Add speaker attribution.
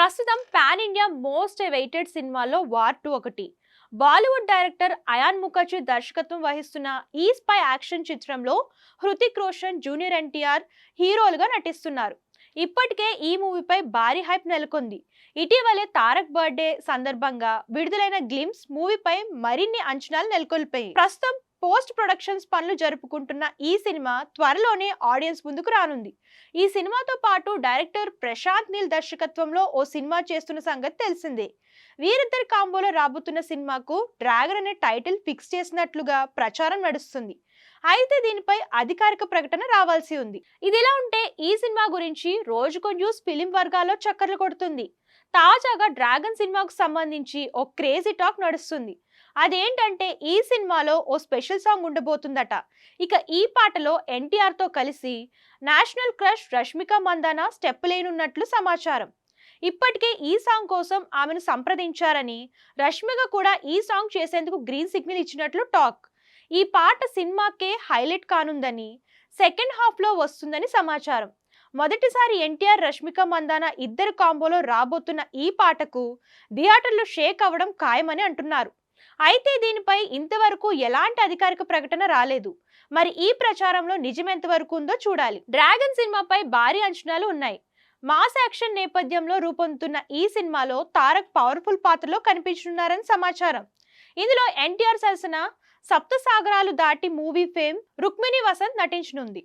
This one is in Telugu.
Speaker 1: ప్రస్తుతం పాన్ ఇండియా మోస్ట్ వెయిటెడ్ సినిమాలో వార్ 2 ఒకటి. బాలీవుడ్ డైరెక్టర్ అయాన్ ముఖర్జీ దర్శకత్వం వహిస్తున్న ఈ స్పై యాక్షన్ చిత్రంలో హృతిక్ రోషన్, జూనియర్ ఎన్టీఆర్ హీరోలుగా నటిస్తున్నారు. ఇప్పటికే ఈ మూవీపై భారీ హైప్ నెలకొంది. ఇటీవలే తారక్ బర్త్డే సందర్భంగా విడుదలైన గ్లిమ్స్ మూవీపై మరిన్ని అంచనాలు నెలకొల్పాయి. ప్రస్తుతం పోస్ట్ ప్రొడక్షన్స్ పనులు జరుపుకుంటున్న ఈ సినిమా త్వరలోనే ఆడియన్స్ ముందుకు రానుంది. ఈ సినిమాతో పాటు డైరెక్టర్ ప్రశాంత్ నీల్ దర్శకత్వంలో ఓ సినిమా చేస్తున్న సంగతి తెలిసిందే. వీరిద్దరి కాంబోలో రాబోతున్న సినిమాకు డ్రాగన్ అనే టైటిల్ ఫిక్స్ చేసినట్లుగా ప్రచారం నడుస్తుంది. అయితే దీనిపై అధికారిక ప్రకటన రావాల్సి ఉంది. ఇదిలా ఉంటే ఈ సినిమా గురించి రోజుకో న్యూస్ ఫిలిం వర్గాల్లో చక్కర్లు కొడుతుంది. తాజాగా డ్రాగన్ సినిమాకు సంబంధించి ఓ క్రేజీ టాక్ నడుస్తుంది. అదేంటంటే ఈ సినిమాలో ఓ స్పెషల్ సాంగ్ ఉండబోతుందట. ఇక ఈ పాటలో ఎన్టీఆర్ తో కలిసి national crush Rashmika Mandanna step లేనున్నట్లు సమాచారం. ఇప్పటికే ఈ సాంగ్ కోసం ఆమెను సంప్రదించారని, రష్మిక కూడా ఈ సాంగ్ చేసేందుకు గ్రీన్ సిగ్నల్ ఇచ్చినట్లు టాక్. ఈ పాట సినిమాకే హైలైట్ కానుందని, సెకండ్ హాఫ్ లో వస్తుందని సమాచారం. మొదటిసారి ఎన్టీఆర్, రష్మిక మందాన ఇద్దరు కాంబోలో రాబోతున్న ఈ పాటకు థియేటర్లు షేక్ అవ్వడం ఖాయమని అంటున్నారు. అయితే దీనిపై ఇంతవరకు ఎలాంటి అధికారిక ప్రకటన రాలేదు. మరి ఈ ప్రచారంలో నిజమెంత వరకు ఉందో చూడాలి. డ్రాగన్ సినిమాపై భారీ అంచనాలు ఉన్నాయి. మాస్ యాక్షన్ నేపథ్యంలో రూపొందుతున్న ఈ సినిమాలో తారక్ పవర్ఫుల్ పాత్రలో కనిపించనున్నారని సమాచారం. ఇందులో ఎన్టీఆర్ సరసన సప్త సాగరాలు దాటి మూవీ ఫేమ్ రుక్మిణి వసంత్ నటించనుంది.